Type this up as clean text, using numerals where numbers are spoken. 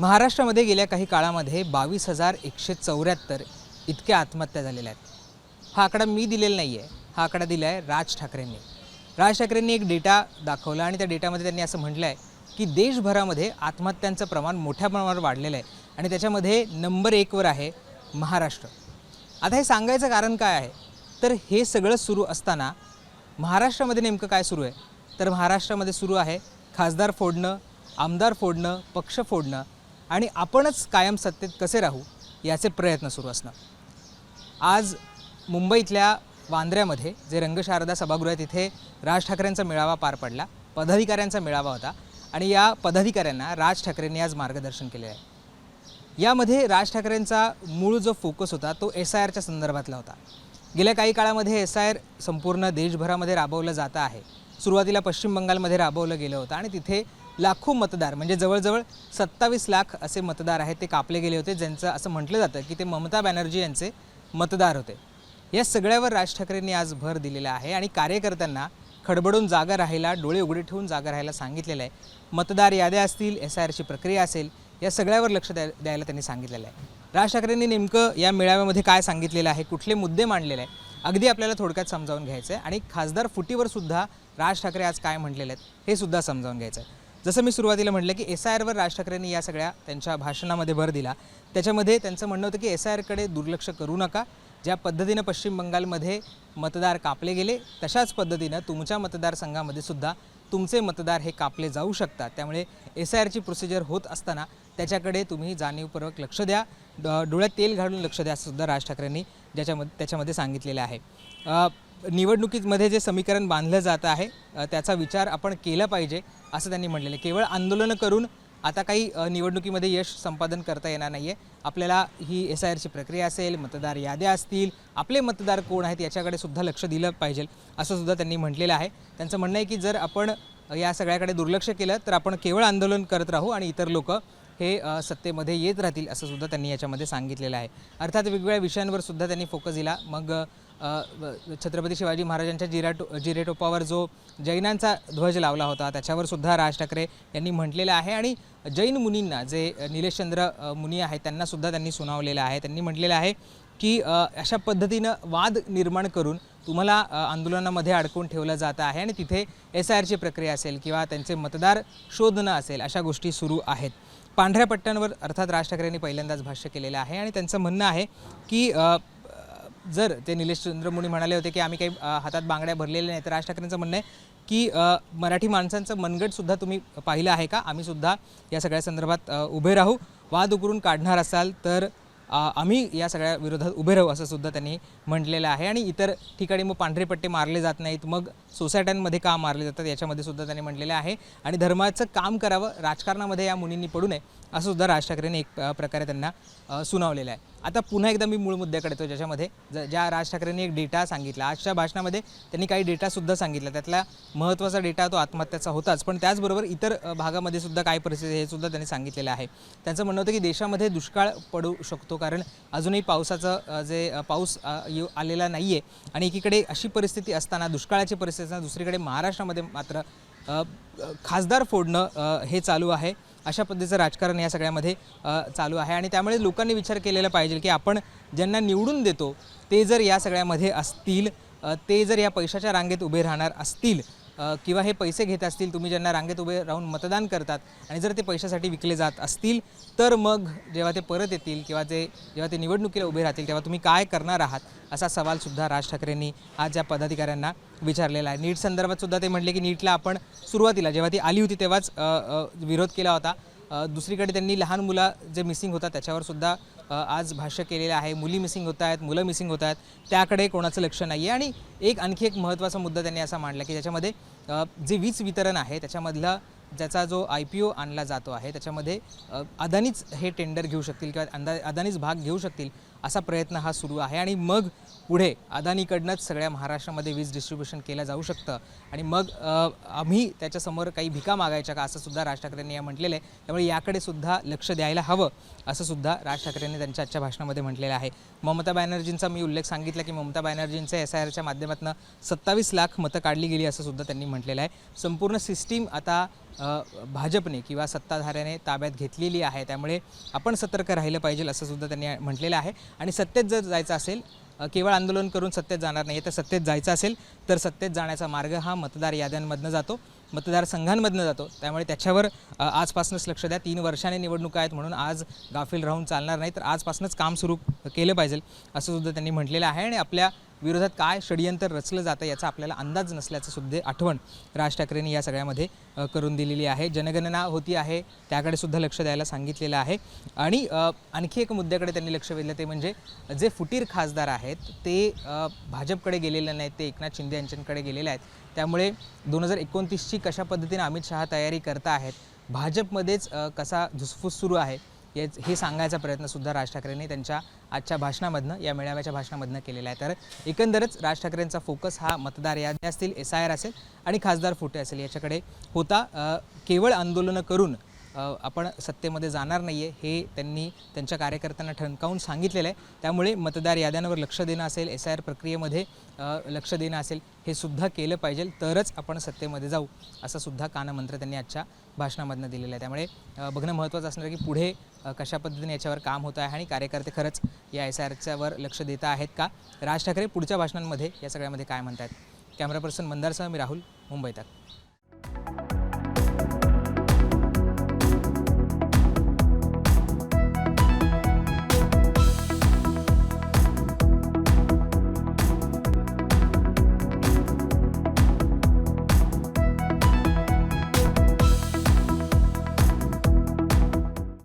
महाराष्ट्रामध्ये गेल्या काही काळामध्ये 22,174 इतक्या आत्महत्या झालेल्या आहेत। हा आकडा मी दिलेला नाही आहे, हा आकडा दिला आहे राज ठाकरेंनी। राज ठाकरेंनी एक डेटा दाखवला आणि त्या डेटामध्ये त्यांनी असं म्हटलं आहे की देशभरामध्ये आत्महत्यांचं प्रमाण मोठ्या प्रमाणावर वाढलेलं आहे आणि त्याच्यामध्ये नंबर 1 वर आहे महाराष्ट्र। आता हे सांगायचं कारण काय आहे, तर हे सगळं सुरू असताना महाराष्ट्रामध्ये नेमकं काय सुरू आहे, तर महाराष्ट्रामध्ये सुरू आहे खासदार फोडणं, आमदार फोडणं, पक्ष फोडणं आणि आपणच कायम सत्तेत कसे राहू याचे प्रयत्न सुरू असणं। आज मुंबईतल्या वांद्र्यामध्ये जे रंगशारदा सभागृह आहे तिथे राज ठाकरेंचा मेळावा पार पडला, पदाधिकाऱ्यांचा मेळावा होता आणि या पदाधिकाऱ्यांना राज ठाकरेंनी आज मार्गदर्शन केले आहे। यामध्ये राज ठाकरेंचा मूळ जो फोकस होता तो SIRच्या संदर्भातला होता। गेल्या काही काळामध्ये SIR संपूर्ण देशभरामध्ये राबवलं जात आहे। सुरुवातीला पश्चिम बंगालमध्ये राबवलं गेलं होतं आणि तिथे लाखो मतदार म्हणजे जवळजवळ 27 लाख असे मतदार आहेत ते कापले गेले होते, ज्यांचं असं म्हटलं जातं की ते ममता बॅनर्जी यांचे मतदार होते। या सगळ्यावर राज ठाकरेंनी आज भर दिलेला आहे आणि कार्यकर्त्यांना खडबडून जागा राहायला, डोळे उघडे ठेवून जागा राहायला सांगितलेलं आहे। मतदार याद्या असतील, SIRची प्रक्रिया असेल, या सगळ्यावर लक्ष द्यायला त्यांनी सांगितलेलं आहे। राज ठाकरेंनी नेमकं या मेळाव्यामध्ये काय सांगितलेलं आहे, कुठले मुद्दे मांडलेले आहे, अगदी आपल्याला थोडक्यात समजावून घ्यायचं आहे आणि खासदार फुटीवर सुद्धा राज ठाकरे आज काय म्हटलेले आहेत हे सुद्धा समजावून घ्यायचं आहे। जसं मी सुरुवातीला म्हटलं की SIRवर राज ठाकरेंनी या सगळ्या त्यांच्या भाषणामध्ये भर दिला। त्याच्यामध्ये त्यांचं म्हणणं होतं की SIRकडे दुर्लक्ष करू नका। ज्या पद्धतीनं पश्चिम बंगालमध्ये मतदार कापले गेले तशाच पद्धतीनं तुमच्या मतदारसंघामध्ये सुद्धा तुमचे मतदार हे कापले जाऊ शकतात। त्यामुळे SIRची प्रोसिजर होत असताना त्याच्याकडे तुम्ही जाणीवपूर्वक लक्ष द्या, डोळ्यात तेल घालून लक्ष द्या, असं सुद्धा राज ठाकरेंनी त्याच्यामध्ये सांगितलेलं आहे। निवडणुकीमध्ये जे समीकरण बांधलं जात आहे त्याचा विचार आपण केला पाहिजे असं त्यांनी म्हटलेलं आहे। केवळ आंदोलनं करून आता काही निवडणुकीमध्ये यश संपादन करता येणार नाही आहे। आपल्याला ही SIRची प्रक्रिया असेल, मतदार याद्या असतील, आपले मतदार कोण आहेत याच्याकडे सुद्धा लक्ष दिलं पाहिजे असं सुद्धा त्यांनी म्हटलेलं आहे। त्यांचं म्हणणं आहे की जर आपण या सगळ्याकडे दुर्लक्ष केलं तर आपण केवळ आंदोलन करत राहू आणि इतर लोक हे सत्तेमध्ये येत राहतील असं सुद्धा त्यांनी याच्यामध्ये सांगितलेलं आहे। अर्थात वेगवेगळ्या विषयांवर सुद्धा त्यांनी फोकस दिला। मग छत्रपती शिवाजी महाराजांच्या जिरेटोपावर जो जैनांचा ध्वज लावला होता त्याच्यावर सुद्धा राज ठाकरे यांनी म्हटलेलं आहे आणि जैन मुनींना जे निलेशचंद्र मुनी आहेत त्यांना सुद्धा त्यांनी सुनावलेलं आहे। त्यांनी म्हटलेलं आहे की अशा पद्धतीनं वाद निर्माण करून तुम्हाला आंदोलनामध्ये अडकवून ठेवलं जात आहे आणि तिथे SIRची प्रक्रिया असेल किंवा त्यांचे मतदार शोधणं असेल अशा गोष्टी सुरू आहेत। पांढऱ्या पट्ट्यांवर अर्थात राज ठाकरेंनी पहिल्यांदाच भाष्य केलेलं आहे आणि त्यांचं म्हणणं आहे की जर ते निलेशचंद्र मुनी म्हणाले होते की आम्ही काही हातात बांगड्या भरलेल्या नाही, तर राज ठाकरेंचं म्हणणं आहे की मराठी माणसांचं मनगटसुद्धा तुम्ही पाहिलं आहे का, आम्ही सुद्धा या सगळ्या संदर्भात उभे राहू, वाद उकरून काढणार असाल तर आम्ही या सगळ्या विरोधात उभे राहू असं सुद्धा त्यांनी म्हटलेलं आहे। आणि इतर ठिकाणी मग पांढरे पट्टे मारले जात नाहीत, मग सोसायट्यांमध्ये का मारले जातात याच्यामध्ये सुद्धा त्यांनी म्हटलेलं आहे आणि धर्माचं काम करावं, राजकारणामध्ये या मुनींनी पडू नये असं सुद्धा राज ठाकरेंनी एक प्रकारे त्यांना सुनावलेलं आहे। आता पुन्हा एकदा मी मूळ मुद्द्याकडे येतो, ज्याच्यामध्ये ज्या राज ठाकरेंनी एक डेटा सांगितला। आजच्या भाषणामध्ये त्यांनी काही डेटासुद्धा सांगितला, त्यातला महत्त्वाचा डेटा तो आत्महत्याचा होताच, पण त्याचबरोबर इतर भागामध्ये सुद्धा काय परिस्थिती हे सुद्धा त्यांनी सांगितलेलं आहे। त्यांचं म्हणणं होतं की देशामध्ये दुष्काळ पडू शकतो कारण अजूनही पावसाचं पाऊस आलेला नाही आहे आणि एकीकडे अशी परिस्थिती असताना, दुष्काळाची परिस्थिती असताना दुसरीकडे महाराष्ट्रामध्ये मात्र खासदार फोडणं हे चालू आहे। अशा पद्धतीचं राजकारण या सगळ्यामध्ये चालू आहे आणि त्यामुळे लोकांनी विचार केलेला पाहिजे की आपण ज्यांना निवडून देतो ते जर या सगळ्यामध्ये असतील, ते जर या पैशाच्या रांगेत उभे राहणार असतील किंवा हे पैसे घेत असतील, तुम्ही ज्यांना रांगेत उभे राहून मतदान करतात आणि जर ते पैशासाठी विकले जात असतील तर मग जेव्हा ते परत येतील किंवा जेव्हा ते निवडणुकीला उभे राहतील तेव्हा तुम्ही काय करणार आहात असा सवालसुद्धा राज ठाकरेंनी आज या पदाधिकाऱ्यांना विचारलेला आहे। नीट संदर्भात सुद्धा ते म्हटले की नीटला आपण सुरुवातीला जेव्हा ती आली होती तेव्हाच विरोध केला होता। दुसरीकडे त्यांनी लहान मुलं जे मिसिंग होतात त्याच्यावर सुद्धा आज भाष्य केलेलं आहे। मुली मिसिंग होत आहेत, मुलं मिसिंग होत आहेत, त्याकडे कोणाचं लक्ष नाही आहे। आणि आणखी एक महत्त्वाचा मुद्दा त्यांनी असा मांडला की त्याच्यामध्ये जे वीज वितरण आहे त्याच्यामधला ज्याचा जो IPO आणला जातो आहे त्याच्यामध्ये अदानीच हे टेंडर घेऊ शकतील किंवा अदानीच भाग घेऊ शकतील असा प्रयत्न हा सुरू आहे आणि मग पुढे अदानीकडनंच सगळ्या महाराष्ट्रामध्ये वीज डिस्ट्रीब्युशन केलं जाऊ शकतं आणि मग आम्ही त्याच्यासमोर काही भिका मागायच्या का, असं सुद्धा राज ठाकरेंनी या म्हटलेलं आहे. त्यामुळे याकडे सुद्धा लक्ष द्यायला हवं असं सुद्धा राज ठाकरेंनी त्यांच्या आजच्या भाषणामध्ये म्हटलेलं आहे. ममता बॅनर्जींचा मी उल्लेख सांगितला की ममता बॅनर्जींच्या SIRच्या माध्यमातून 27 लाख मतं काढली गेली असं सुद्धा त्यांनी म्हटलेलं आहे. संपूर्ण सिस्टीम आता भाजपने किंवा सत्ताधाऱ्याने ताब्यात घेतलेली आहे, त्यामुळे आपण सतर्क राहिलं पाहिजे असं सुद्धा त्यांनी म्हटलेलं आहे. आणि सत्तेत जर जायचं असेल, केवळ आंदोलन करून सत्तेत जाणार नाही, तर सत्तेत जायचं असेल तर सत्तेत जाण्याचा मार्ग हा मतदार याद्यांमधनं जातो, मतदारसंघांमधनं जातो. त्यामुळे त्याच्यावर आजपासूनच लक्ष द्या. 3 वर्षाने निवडणुका आहेत म्हणून आज गाफील राहून चालणार नाही, तर आजपासूनच काम सुरू केलं पाहिजे असं सुद्धा त्यांनी म्हटलेलं आहे. आणि आपल्या विरोधात काय षडयंत्र रचलं जातं याचा आपल्याला अंदाज नसल्याचं सुद्धा आठवण राज ठाकरेंनी या सगळ्यामध्ये करून दिलेली आहे. जनगणना होती आहे, त्याकडे सुद्धा लक्ष द्यायला सांगितलेलं आहे. आणि आणखी एक मुद्द्याकडे त्यांनी लक्ष वेधलं, ते म्हणजे जे फुटीर खासदार आहेत ते भाजपकडे गेलेले नाहीत, ते एकनाथ शिंदे यांच्याकडे गेलेले आहेत. त्यामुळे 2029ची कशा पद्धतीने अमित शहा तयारी करत आहेत, भाजपमध्येच कसा धुसफूस सुरू आहे हे सांगायचा प्रयत्नसुद्धा राज ठाकरेंनी त्यांच्या आजच्या भाषणामधनं, या मेळाव्याच्या भाषणामधनं केलेला आहे. तर एकंदरच राज ठाकरेंचा फोकस हा मतदार यादी असतील, SIR असेल आणि खासदार फुटे असेल याच्याकडे होता. केवळ आंदोलनं करून आपण सत्तेमध्ये जाणार नाही आहे हे त्यांनी त्यांच्या कार्यकर्त्यांना ठणकावून सांगितलेलं आहे. त्यामुळे मतदार याद्यांवर लक्ष देणं असेल, SIR प्रक्रियेमध्ये लक्ष देणं असेल, हे सुद्धा केलं पाहिजे, तरच आपण सत्तेमध्ये जाऊ असं सुद्धा कानमंत्र त्यांनी आजच्या भाषणामधनं दिलेलं आहे. त्यामुळे बघणं महत्त्वाचं असणार की पुढे कशा पद्धतीने याच्यावर काम होत आहे आणि कार्यकर्ते खरंच या SIRच्यावर लक्ष देत आहेत का. राज ठाकरे पुढच्या भाषणांमध्ये या सगळ्यामध्ये काय म्हणतात. कॅमेरा पर्सन मंदारसह मी राहुल, मुंबई तक.